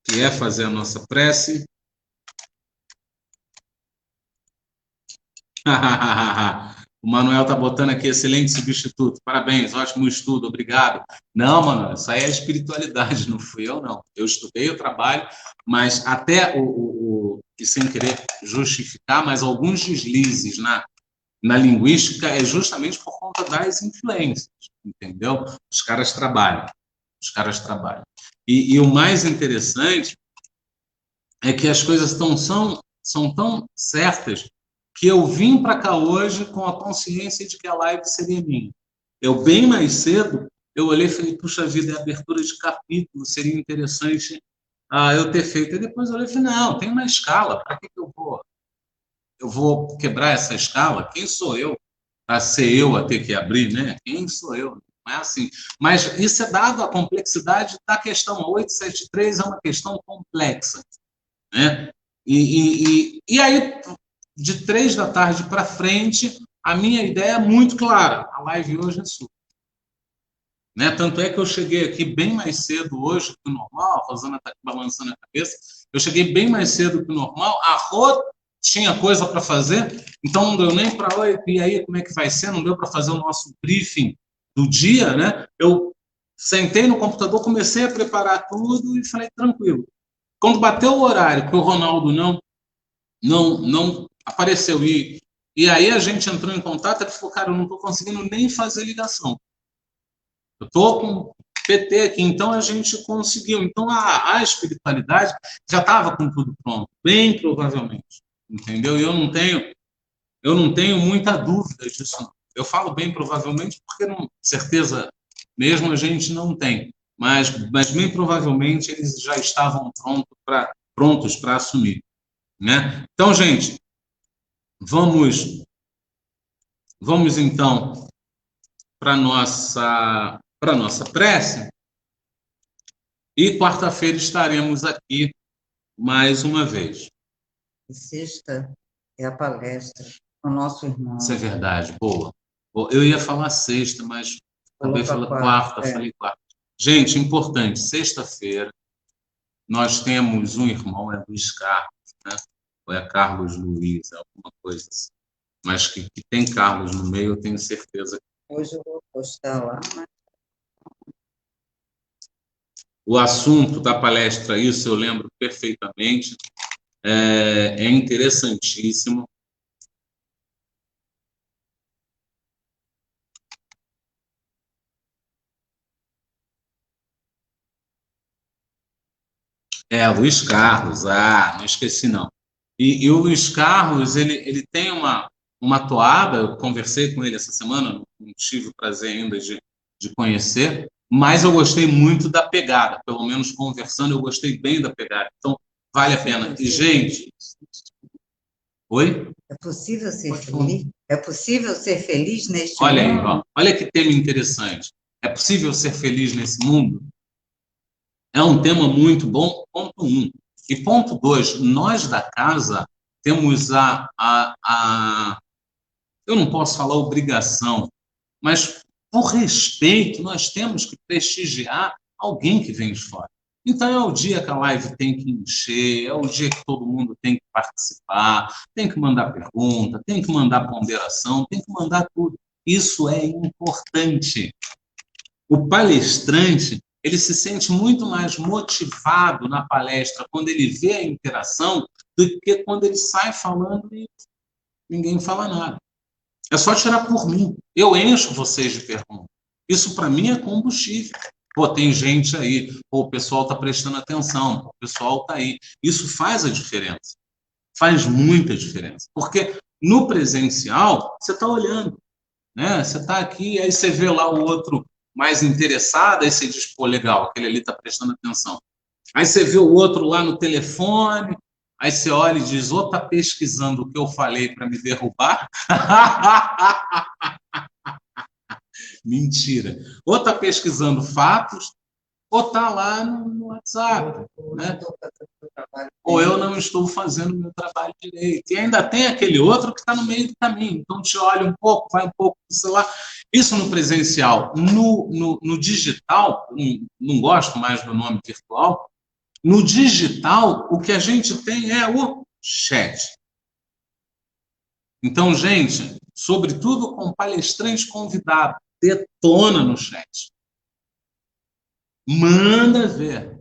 que é fazer a nossa prece. O Manuel está botando aqui, excelente substituto. Parabéns, ótimo estudo, obrigado. Não, Manuel, isso aí é espiritualidade, não fui eu, não. Eu estudei o trabalho, mas até e sem querer justificar, mas alguns deslizes na linguística é justamente por conta das influências, entendeu? Os caras trabalham. E o mais interessante é que as coisas são tão certas que eu vim para cá hoje com a consciência de que a live seria minha. Eu, bem mais cedo, eu olhei e falei, puxa vida, é abertura de capítulo, seria interessante eu ter feito. E depois eu olhei e falei, não, tem uma escala, para que eu vou quebrar essa escala? Quem sou eu para ser eu a ter que abrir, né? Quem sou eu? Não é assim. Mas isso é dado a complexidade da questão. A 873 é uma questão complexa, né? E aí, de 3 da tarde para frente, a minha ideia é muito clara. A live hoje é sua. Né? Tanto é que eu cheguei aqui bem mais cedo hoje que o normal, a Rosana está balançando a cabeça, eu cheguei bem mais cedo que o normal, a Rô tinha coisa para fazer, então não deu nem para, e aí como é que vai ser? Não deu para fazer o nosso briefing do dia, né? Eu sentei no computador, comecei a preparar tudo e falei, tranquilo. Quando bateu o horário que o Ronaldo não apareceu, e aí a gente entrou em contato, ele falou, cara, eu não estou conseguindo nem fazer ligação. Eu estou com PT aqui, então a gente conseguiu. Então a espiritualidade já estava com tudo pronto, bem provavelmente, entendeu? E eu não tenho muita dúvida disso. Não. Eu falo bem provavelmente porque certeza mesmo a gente não tem, mas bem provavelmente eles já estavam prontos para assumir, né? Então, gente, vamos então para nossa prece, e quarta-feira estaremos aqui mais uma vez. Sexta é a palestra com o nosso irmão. Isso é verdade, boa. Eu ia falar sexta, mas acabei falando quarta, falei quarta. Gente, importante, sexta-feira nós temos um irmão, é Luiz Carlos, né? Ou é Carlos Luiz, alguma coisa assim. Mas que tem Carlos no meio, eu tenho certeza. Hoje eu vou postar lá, mas... O assunto da palestra, isso eu lembro perfeitamente, é interessantíssimo. Luiz Carlos, não esqueci não. E o Luiz Carlos, ele tem uma toada, eu conversei com ele essa semana, não tive o prazer ainda de conhecer, mas eu gostei muito da pegada, pelo menos conversando, eu gostei bem da pegada. Então, vale a pena. E, gente... Oi? É possível ser feliz? É possível ser feliz neste mundo? Olha aí, olha que tema interessante. É possível ser feliz nesse mundo? É um tema muito bom, ponto 1. E ponto 2, nós da casa temos eu não posso falar obrigação, mas por respeito, nós temos que prestigiar alguém que vem de fora. Então, é o dia que a live tem que encher, é o dia que todo mundo tem que participar, tem que mandar pergunta, tem que mandar ponderação, tem que mandar tudo. Isso é importante. O palestrante, ele se sente muito mais motivado na palestra quando ele vê a interação do que quando ele sai falando e ninguém fala nada. É só tirar por mim. Eu encho vocês de perguntas. Isso, para mim, é combustível. Pô, tem gente aí. Pô, o pessoal está prestando atenção. Pô, o pessoal está aí. Isso faz a diferença. Faz muita diferença. Porque no presencial, você está olhando. Né? Você está aqui, aí você vê lá o outro mais interessado, aí você diz, pô, legal, aquele ali está prestando atenção. Aí você vê o outro lá no telefone, aí você olha e diz, ou está pesquisando o que eu falei para me derrubar? Mentira. Ou está pesquisando fatos, ou está lá no WhatsApp. Né? Ou eu não estou fazendo o meu trabalho direito. E ainda tem aquele outro que está no meio do caminho. Então, te olha um pouco, vai um pouco para o celular. Isso no presencial. No digital, não gosto mais do nome virtual, no digital, o que a gente tem é o chat. Então, gente, sobretudo com palestrante convidado, detona no chat. Manda ver.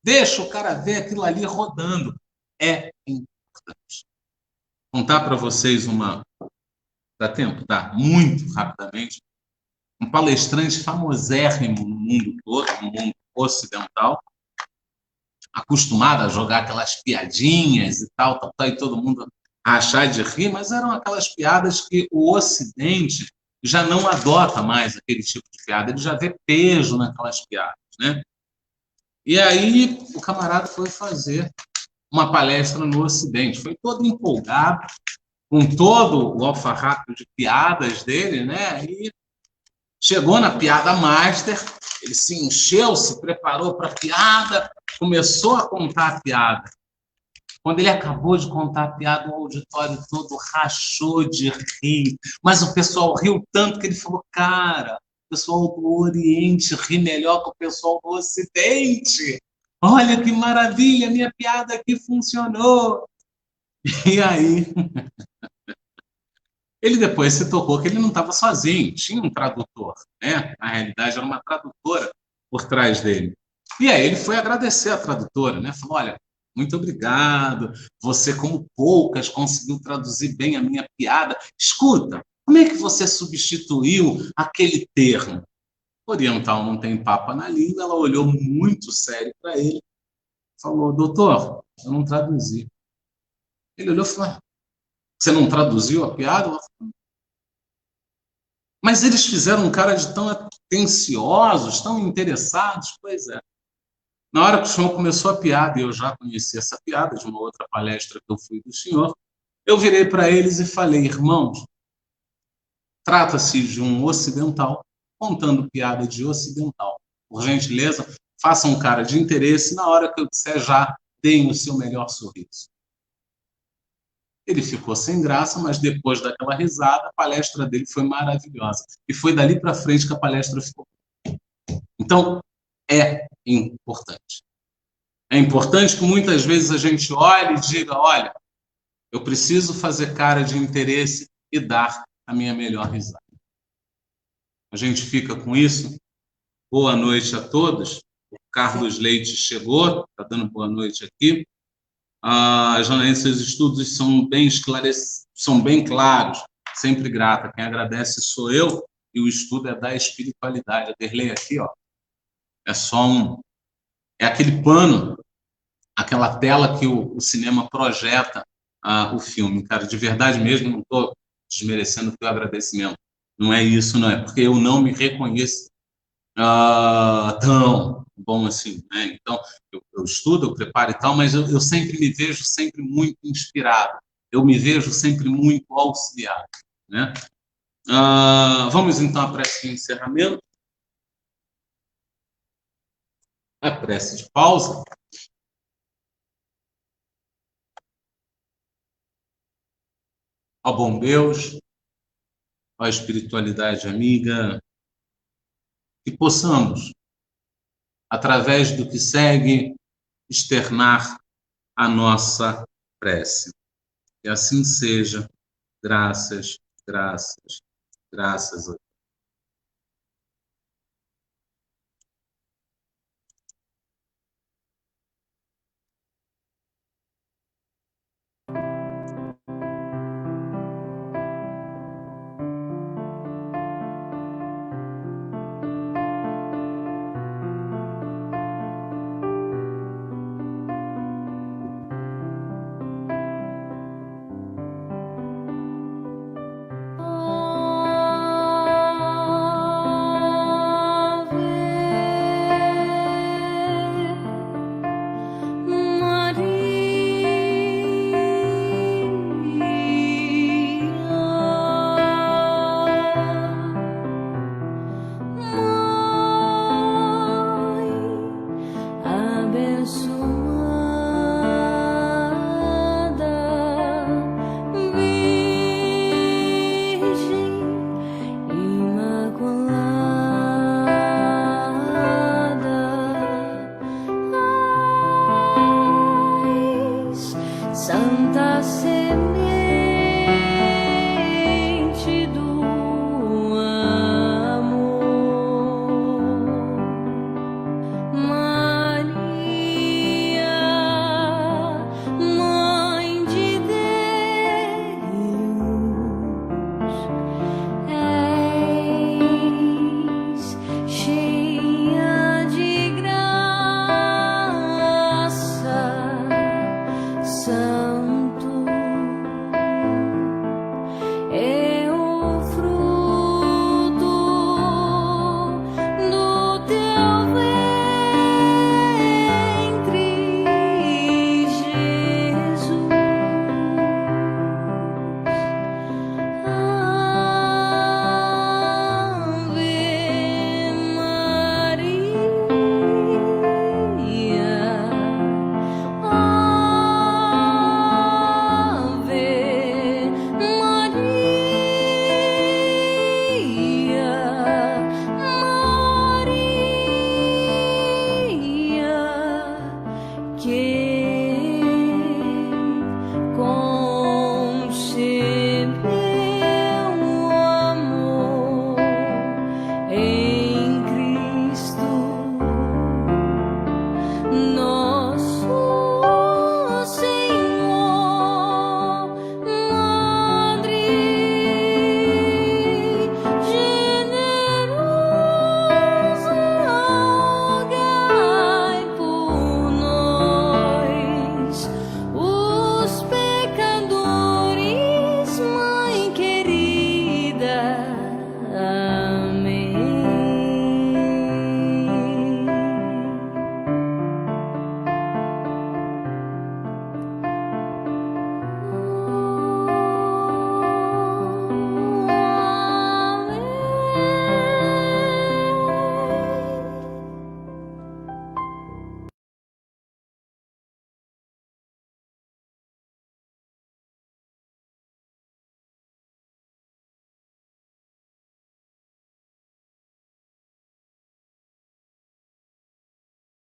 Deixa o cara ver aquilo ali rodando. É importante. Contar para vocês uma... Dá tempo? Dá. Muito rapidamente. Um palestrante famosérrimo no mundo todo, no mundo ocidental, acostumado a jogar aquelas piadinhas e tal, e todo mundo achar de rir, mas eram aquelas piadas que o Ocidente já não adota mais aquele tipo de piada, ele já vê peso naquelas piadas, né? E aí o camarada foi fazer uma palestra no Ocidente, foi todo empolgado, com todo o alfarrábio de piadas dele, né? E chegou na piada master, ele se encheu, se preparou para a piada, começou a contar a piada. Quando ele acabou de contar a piada, o auditório todo rachou de rir. Mas o pessoal riu tanto que ele falou, cara, o pessoal do Oriente ri melhor que o pessoal do Ocidente. Olha que maravilha, minha piada aqui funcionou. E aí, ele depois se tocou que ele não estava sozinho, tinha um tradutor, né? Na realidade, era uma tradutora por trás dele. E aí ele foi agradecer a tradutora, né? Falou, olha, muito obrigado, você, como poucas, conseguiu traduzir bem a minha piada. Escuta, como é que você substituiu aquele termo? Oriental não tem papa na língua, ela olhou muito sério para ele, falou, doutor, eu não traduzi. Ele olhou e falou, você não traduziu a piada? Ela falou, mas eles fizeram um cara de tão atenciosos, tão interessados. Pois é. Na hora que o senhor começou a piada, e eu já conheci essa piada de uma outra palestra que eu fui do senhor, eu virei para eles e falei, irmãos, trata-se de um ocidental contando piada de ocidental. Por gentileza, façam um cara de interesse, na hora que eu disser já, deem o seu melhor sorriso. Ele ficou sem graça, mas depois daquela risada, a palestra dele foi maravilhosa. E foi dali para frente que a palestra ficou. Então, é importante. É importante que muitas vezes a gente olhe e diga, olha, eu preciso fazer cara de interesse e dar a minha melhor risada. A gente fica com isso. Boa noite a todos. O Carlos Leite chegou, está dando boa noite aqui. Janaína, seus estudos são bem esclarecidos, são bem claros. Sempre grata. Quem agradece sou eu e o estudo é da espiritualidade. A Derlei aqui, ó, é só é aquele pano, aquela tela que o cinema projeta o filme. Cara, de verdade mesmo, não estou desmerecendo o teu agradecimento. Não é isso, não é porque eu não me reconheço tão bom assim, né? Então, eu estudo, eu preparo e tal, mas eu sempre me vejo sempre muito inspirado. Eu me vejo sempre muito auxiliado, né? Vamos então à prece de encerramento. A prece de pausa. Ó bom Deus, ó espiritualidade amiga, que possamos através do que segue, externar a nossa prece. E assim seja. Graças, graças, graças a Deus.